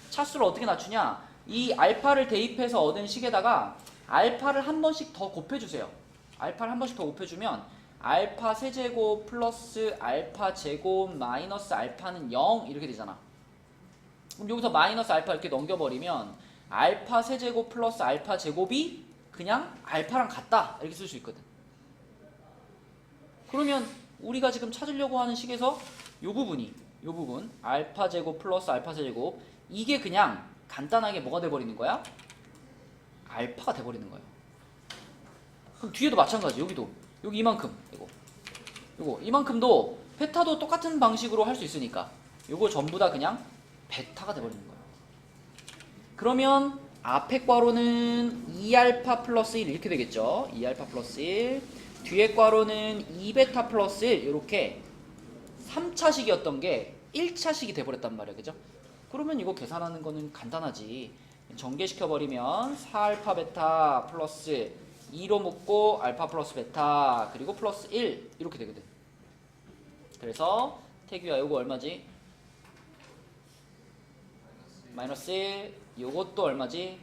차수를 어떻게 낮추냐? 이 알파를 대입해서 얻은 식에다가 알파를 한 번씩 더 곱해주세요. 알파를 한 번씩 더 곱해주면 알파 세제곱 플러스 알파 제곱 마이너스 알파는 0 이렇게 되잖아. 그럼 여기서 마이너스 알파 이렇게 넘겨버리면 알파 세제곱 플러스 알파 제곱이 그냥 알파랑 같다 이렇게 쓸 수 있거든. 그러면 우리가 지금 찾으려고 하는 식에서 요 부분 알파 제곱 플러스 알파 세제곱 이게 그냥 간단하게 뭐가 돼버리는 거야? 알파가 돼버리는 거예요. 그럼 뒤에도 마찬가지. 여기도 여기 이만큼 요거 이만큼도 베타도 똑같은 방식으로 할 수 있으니까 요거 전부 다 그냥 베타가 돼버리는 거예요. 그러면 앞에 괄호는 2알파 플러스 1 이렇게 되겠죠. 2알파 플러스 1 뒤에 괄호는 2베타 플러스 1 이렇게 3차식이었던 게 1차식이 돼버렸단 말이야. 그죠? 그러면 이거 계산하는 거는 간단하지. 전개시켜버리면 4알파 베타 플러스 2로 묶고 알파 플러스 베타 그리고 플러스 1 이렇게 되거든. 그래서 태규야 요거 얼마지? 마이너스 1 요것도 얼마지?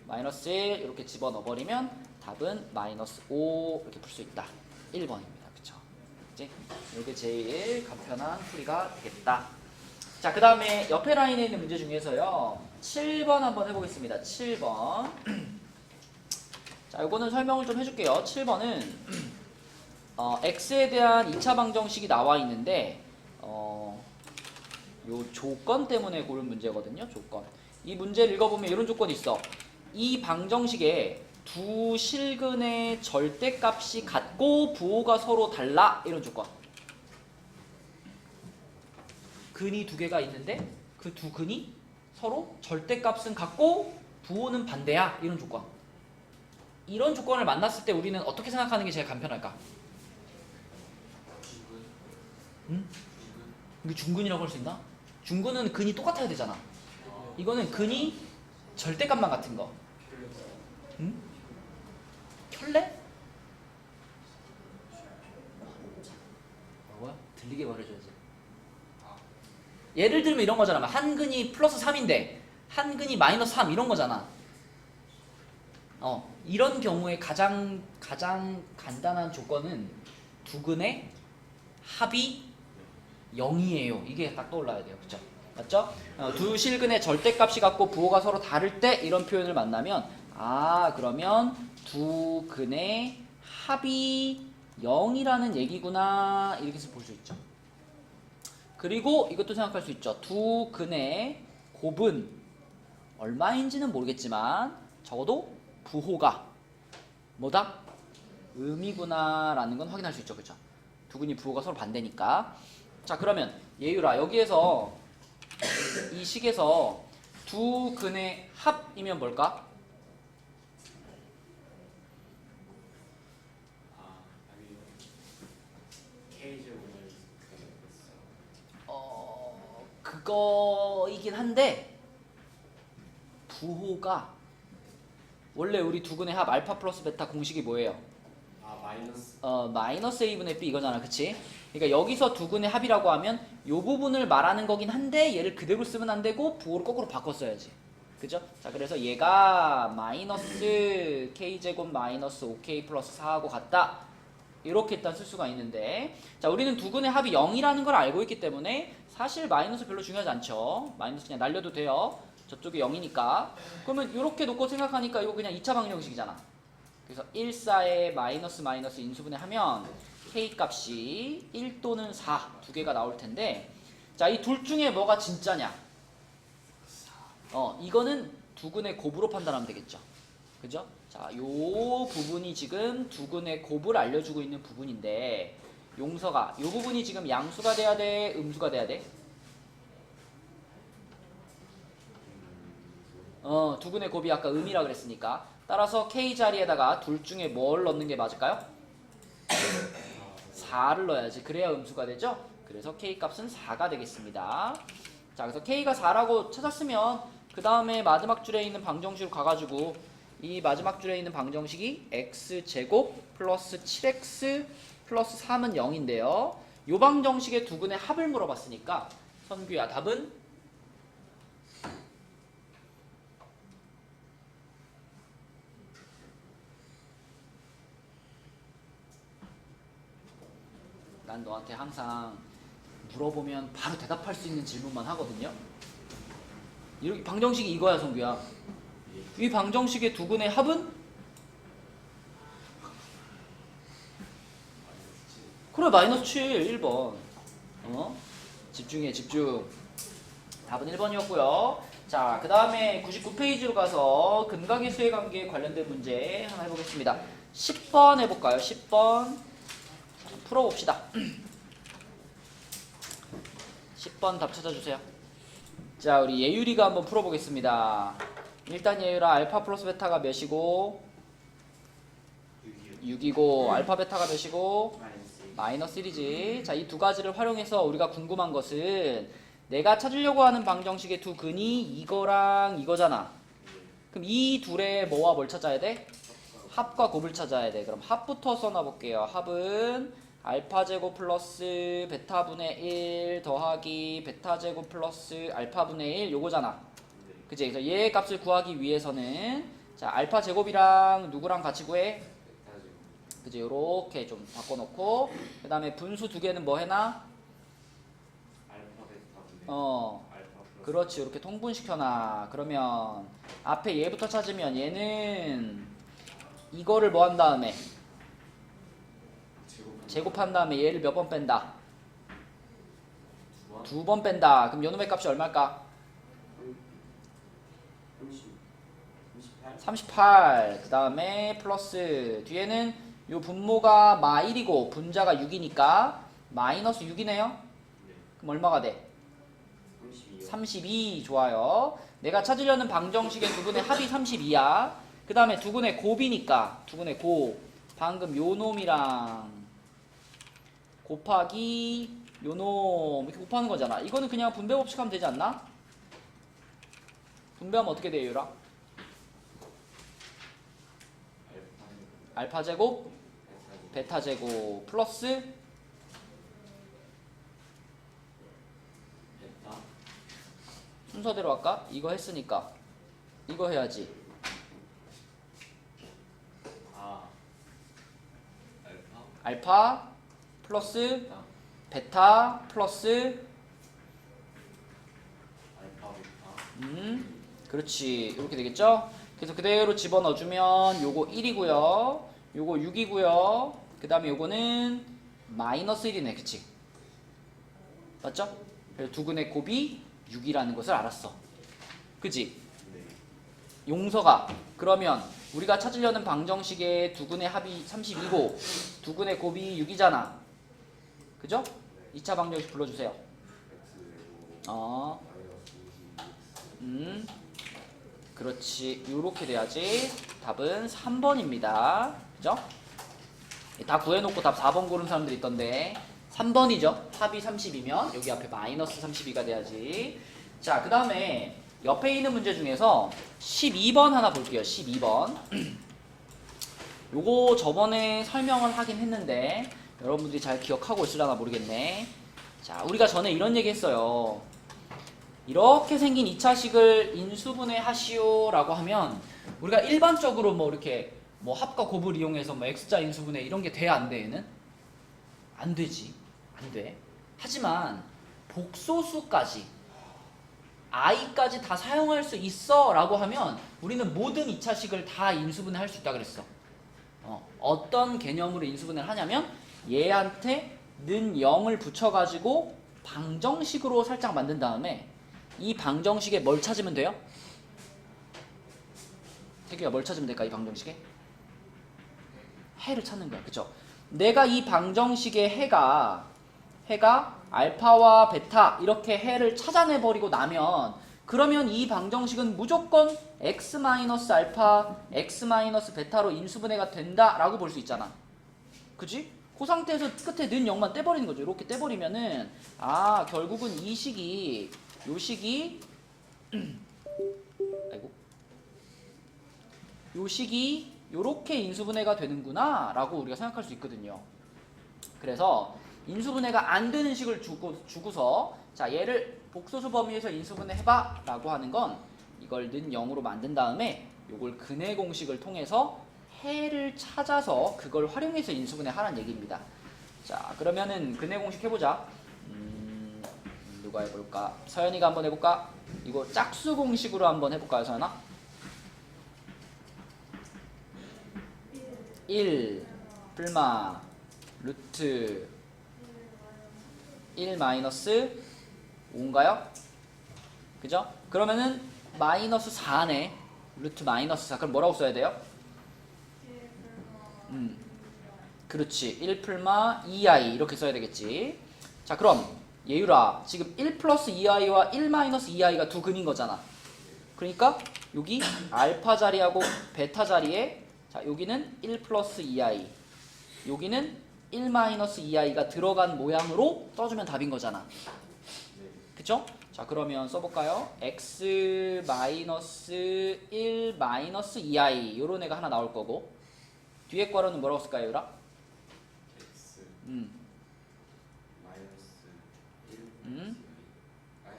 마이너스 1 이렇게 집어넣어버리면 답은 마이너스 5 이렇게 풀 수 있다. 1번입니다. 그쵸? 그치? 이게 제일 간편한 풀이가 되겠다. 자, 그 다음에 옆에 라인에 있는 문제 중에서요 7번 한번 해보겠습니다. 7번 자, 요거는 설명을 좀 해줄게요. 7번은 x에 대한 2차 방정식이 나와 있는데 요 조건 때문에 고른 문제거든요. 조건. 이 문제를 읽어보면 이런 조건이 있어. 이 방정식에 두 실근의 절대값이 같고 부호가 서로 달라 이런 조건. 근이 두 개가 있는데 그 두 근이 서로 절대값은 같고 부호는 반대야 이런 조건. 이런 조건을 만났을 때 우리는 어떻게 생각하는 게 제일 간편할까? 응? 이게 중근이라고 할 수 있나? 중근은 근이 똑같아야 되잖아. 이거는 근이 절대값만 같은 거. 응? 켤레? 뭐야? 들리게 말해줘야지. 예를 들면 이런 거잖아. 한 근이 플러스 3인데 한 근이 마이너스 3 이런 거잖아. 이런 경우에 가장 간단한 조건은 두 근의 합이 0이에요. 이게 딱 떠올라야 돼요. 그쵸? 맞죠? 두 실근의 절대값이 같고 부호가 서로 다를 때 이런 표현을 만나면 그러면 두 근의 합이 0이라는 얘기구나 이렇게 해서 볼 수 있죠. 그리고 이것도 생각할 수 있죠. 두 근의 곱은 얼마인지는 모르겠지만 적어도 부호가 뭐다? 음이구나 라는 건 확인할 수 있죠. 그쵸? 두 근이 부호가 서로 반대니까. 자 그러면 예유라 여기에서 이 식에서 두 근의 합이면 뭘까? 그거이긴 한데 부호가 원래 우리 두 근의 합 알파 플러스 베타 공식이 뭐예요? 마이너스. 마이너스 a분의 b 이거잖아. 그치? 그러니까 여기서 두 근의 합이라고 하면 요 부분을 말하는 거긴 한데 얘를 그대로 쓰면 안 되고 부호를 거꾸로 바꿔 써야지. 그죠? 자 그래서 얘가 마이너스 k제곱 마이너스 5k 플러스 4하고 같다. 이렇게 일단 쓸 수가 있는데 자 우리는 두 근의 합이 0이라는 걸 알고 있기 때문에 사실 마이너스 별로 중요하지 않죠. 마이너스 그냥 날려도 돼요. 저쪽이 0이니까. 그러면 이렇게 놓고 생각하니까 이거 그냥 2차 방정식이잖아. 그래서 1, 4에 마이너스 마이너스 인수분해 하면 K값이 1 또는 4 두 개가 나올 텐데 자, 이 둘 중에 뭐가 진짜냐? 이거는 두 근의 곱으로 판단하면 되겠죠. 그죠? 자, 요 부분이 지금 두 근의 곱을 알려주고 있는 부분인데 용서가 요 부분이 지금 양수가 돼야 돼? 음수가 돼야 돼? 두 근의 곱이 아까 음이라 그랬으니까 따라서 K 자리에다가 둘 중에 뭘 넣는 게 맞을까요? 4를 넣어야지. 그래야 음수가 되죠? 그래서 K 값은 4가 되겠습니다. 자, 그래서 K가 4라고 찾았으면 그 다음에 마지막 줄에 있는 방정식으로 가가지고 이 마지막 줄에 있는 방정식이 x제곱 플러스 7x 플러스 3은 0인데요. 요 방정식의 두 근의 합을 물어봤으니까 선규야 답은 난 너한테 항상 물어보면 바로 대답할 수 있는 질문만 하거든요. 이렇게 방정식이 이거야, 성규야. 이 방정식의 두 근의 합은? 그래, 마이너스 7, 1번. 집중해, 집중. 답은 1번이었고요. 자, 그 다음에 99페이지로 가서 근각의 수의 관계에 관련된 문제 하나 해보겠습니다. 10번 해볼까요? 10번. 풀어봅시다. 10번 답 찾아주세요. 자, 우리 예유리가 한번 풀어보겠습니다. 일단 예유라 알파 플러스 베타가 몇이고 6이고 알파 베타가 몇이고 마이너스 1이지. 자, 이 두 가지를 활용해서 우리가 궁금한 것은 내가 찾으려고 하는 방정식의 두 근이 이거랑 이거잖아. 그럼 이 둘의 뭐와 뭘 찾아야 돼? 합과 곱을 찾아야 돼. 그럼 합부터 써놔볼게요. 합은 알파 제곱 플러스 베타분의 1 더하기 베타 제곱 플러스 알파분의 1 요거잖아. 그치? 그래서 얘의 값을 구하기 위해서는 자, 알파 제곱이랑 누구랑 같이 구해? 그치? 요렇게 좀 바꿔놓고 그 다음에 분수 두 개는 뭐 해놔? 그렇지. 이렇게 통분시켜놔. 그러면 앞에 얘부터 찾으면 얘는 이거를 뭐 한 다음에 제곱한 다음에 얘를 몇 번 뺀다? 두 번 뺀다. 그럼 요놈의 값이 얼마일까? 38. 그 다음에 플러스 뒤에는 요 분모가 마1이고 분자가 6이니까 마이너스 6이네요. 그럼 얼마가 돼? 32요. 32. 좋아요. 내가 찾으려는 방정식의 두근의 합이 32야. 그 다음에 두근의 곱이니까 두근의 곱 방금 요 놈이랑 곱하기 요 놈 이렇게 곱하는 거잖아. 이거는 그냥 분배 법칙 하면 되지 않나? 분배하면 어떻게 돼요, 유라? 알파 제곱 베타 제곱 플러스 베타. 순서대로 할까? 이거 했으니까 이거 해야지. 아. 알파. 알파 플러스 베타. 베타 플러스 알파 베타. 그렇지. 이렇게 되겠죠? 그래서 그대로 집어넣어주면 요거 1이고요 요거 6이고요 그 다음에 요거는 마이너스 1이네. 그치? 맞죠? 그래서 두근의 곱이 6이라는 것을 알았어. 그치? 네. 용서가 그러면 우리가 찾으려는 방정식의 두근의 합이 32고 두근의 곱이 6이잖아. 그죠? 2차 방정식 불러주세요. X 어, 마이너스 22X. 그렇지. 요렇게 돼야지. 답은 3번입니다. 그죠? 다 구해놓고 답 4번 고른 사람들이 있던데 3번이죠. 합이 30이면 여기 앞에 마이너스 32가 돼야지. 자, 그 다음에 옆에 있는 문제 중에서 12번 하나 볼게요. 12번. 요거 저번에 설명을 하긴 했는데 여러분들이 잘 기억하고 있으려나 모르겠네. 자, 우리가 전에 이런 얘기 했어요. 이렇게 생긴 2차식을 인수분해 하시오 라고 하면 우리가 일반적으로 뭐 이렇게 뭐 합과 곱을 이용해서 뭐 x자 인수분해 이런 게 돼 안 돼? 얘는? 안 되지. 안 돼. 하지만 복소수까지 i까지 다 사용할 수 있어 라고 하면 우리는 모든 2차식을 다 인수분해 할 수 있다 그랬어. 어떤 개념으로 인수분해를 하냐면 얘한테 는 0을 붙여가지고 방정식으로 살짝 만든 다음에 이 방정식에 뭘 찾으면 돼요? 태규야 뭘 찾으면 될까? 이 방정식에? 해를 찾는 거야. 그쵸? 내가 이 방정식의 해가 알파와 베타 이렇게 해를 찾아내버리고 나면 그러면 이 방정식은 무조건 x-알파, x-베타로 인수분해가 된다라고 볼 수 있잖아. 그치? 그 상태에서 끝에 는 0만 떼버리는 거죠. 이렇게 떼버리면은 아 결국은 이 식이 요 식이 아이고 요 식이 요렇게 인수분해가 되는구나 라고 우리가 생각할 수 있거든요. 그래서 인수분해가 안 되는 식을 주고서 자 얘를 복소수 범위에서 인수분해 해봐 라고 하는 건 이걸 는 0으로 만든 다음에 요걸 근해 공식을 통해서 해를 찾아서 그걸 활용해서 인수분해 하라는 얘기입니다. 자 그러면은 근해 공식 해보자. 누가 해볼까? 서연이가 한번 해볼까? 이거 짝수 공식으로 한번 해볼까요, 서연아? 1 플마 루트 1 마이너스 5인가요? 그죠? 그러면은 마이너스 4네. 루트 마이너스 4. 그럼 뭐라고 써야 돼요? 그렇지. 1 플마 2i 이렇게 써야 되겠지. 자 그럼 예유라 지금 1 플러스 2i와 1 마이너스 2i가 두 근인 거잖아. 그러니까 여기 알파 자리하고 베타 자리에 자 여기는 1 플러스 2i 여기는 1 마이너스 2i가 들어간 모양으로 써주면 답인 거잖아. 그쵸? 자 그러면 써볼까요? x 마이너스 1 마이너스 2i 요런 애가 하나 나올 거고 뒤에 거로는 뭐라고 쓸까요, 예유라? X 마이너스 1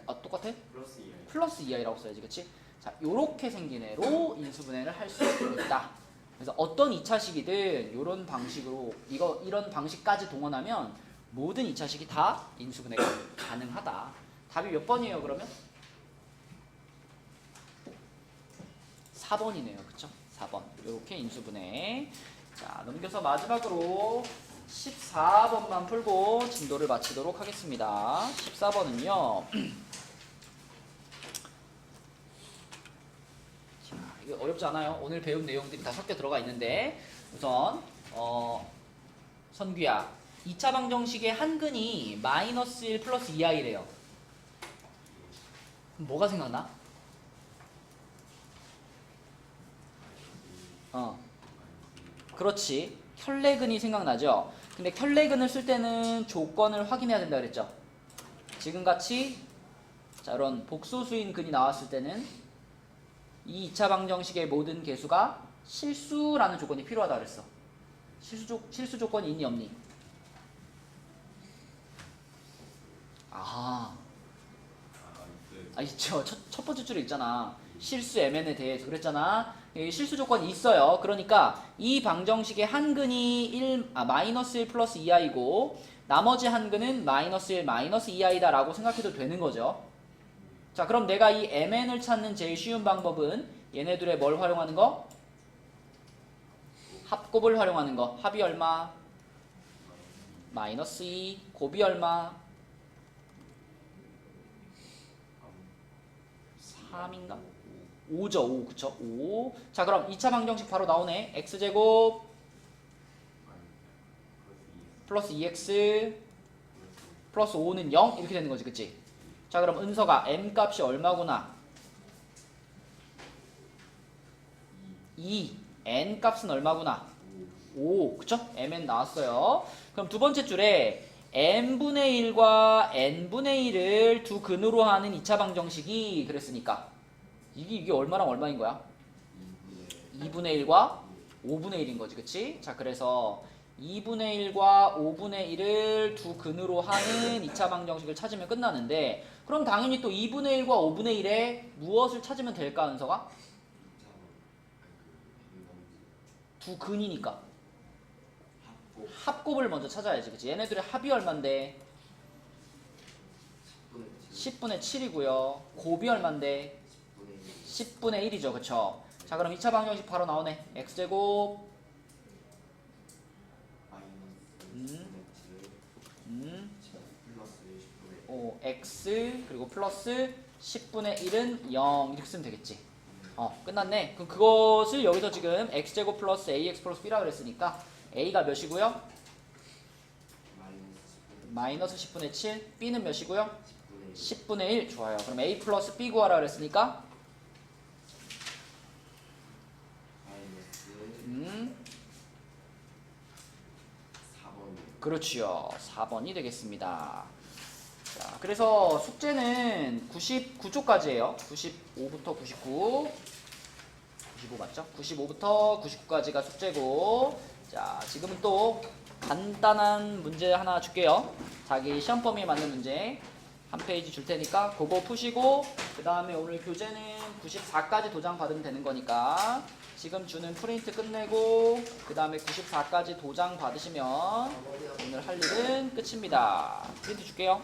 아 똑같아? 플러스 2. 플러스 2i라고 써야지, 그치? 자, 요렇게 생긴 애로 인수분해를 할 수 있다. 그래서 어떤 2차식이든 요런 방식으로 이런 방식까지 동원하면 모든 2차식이 다 인수분해가 가능하다. 답이 몇 번이에요, 그러면? 4번이네요, 그쵸? 4번. 요렇게 인수분해. 자, 넘겨서 마지막으로 14번만 풀고 진도를 마치도록 하겠습니다. 14번은요. 자, 이거 어렵지 않아요. 오늘 배운 내용들이 다 섞여 들어가 있는데 우선 선규야 2차 방정식의 한근이 마이너스 1 플러스 2i래요. 그럼 뭐가 생각나? 그렇지. 켤레근이 생각나죠? 근데 켤레근을 쓸 때는 조건을 확인해야 된다 그랬죠? 지금같이 자, 이런 복소수인 근이 나왔을 때는 이 2차 방정식의 모든 개수가 실수라는 조건이 필요하다 그랬어. 실수 조건이 있니 없니? 있죠. 첫 번째 줄에 있잖아. 실수 mn에 대해서 그랬잖아. 실수 조건이 있어요. 그러니까 이 방정식의 한근이 마이너스 1 플러스 2i고 나머지 한근은 마이너스 1 마이너스 2i다 라고 생각해도 되는 거죠. 자, 그럼 내가 이 mn을 찾는 제일 쉬운 방법은 얘네들의 뭘 활용하는 거? 합곱을 활용하는 거. 합이 얼마? 마이너스 2. 곱이 얼마? 3인가? 5죠. 5. 그쵸? 5. 자, 그럼 2차 방정식 바로 나오네. x제곱 플러스 2x 플러스 5는 0 이렇게 되는 거지. 그치? 자, 그럼 은서가 m 값이 얼마구나? 2. n 값은 얼마구나? 5. 그쵸? mn 나왔어요. 그럼 두 번째 줄에 n분의 1과 n분의 1을 두 근으로 하는 2차 방정식이 그랬으니까 이게 얼마랑 얼마인 거야? 2분의 1과 5분의 1인 거지. 그치? 자, 그래서 2분의 1과 5분의 1을 두 근으로 하는 2차 방정식을 찾으면 끝나는데 그럼 당연히 또 2분의 1과 5분의 1에 무엇을 찾으면 될까, 은서가? 두 근이니까 합곱을 먼저 찾아야지. 그치? 얘네들의 합이 얼만데? 10분의 7이고요. 곱이 얼만데? 10분의 1이죠. 그쵸? 자, 그럼 2차 방정식 바로 나오네. x제곱 x 그리고 플러스 10분의 1은 0 이렇게 쓰면 되겠지. 끝났네. 그럼 그것을 여기서 지금 x제곱 플러스 ax 플러스 b라 그랬으니까 a가 몇이고요? 마이너스 10분의 7. b는 몇이고요? 10분의 1. 좋아요. 그럼 a 플러스 b 구하라 그랬으니까 그렇지요. 4번이 되겠습니다. 자, 그래서 숙제는 99쪽까지예요. 95부터 99. 95 맞죠? 95부터 99까지가 숙제고, 자, 지금은 또 간단한 문제 하나 줄게요. 자기 시험 범위에 맞는 문제 한 페이지 줄 테니까 그거 푸시고, 그 다음에 오늘 교재는 94까지 도장 받으면 되는 거니까 지금 주는 프린트 끝내고 그 다음에 94까지 도장 받으시면 오늘 할 일은 끝입니다. 프린트 줄게요.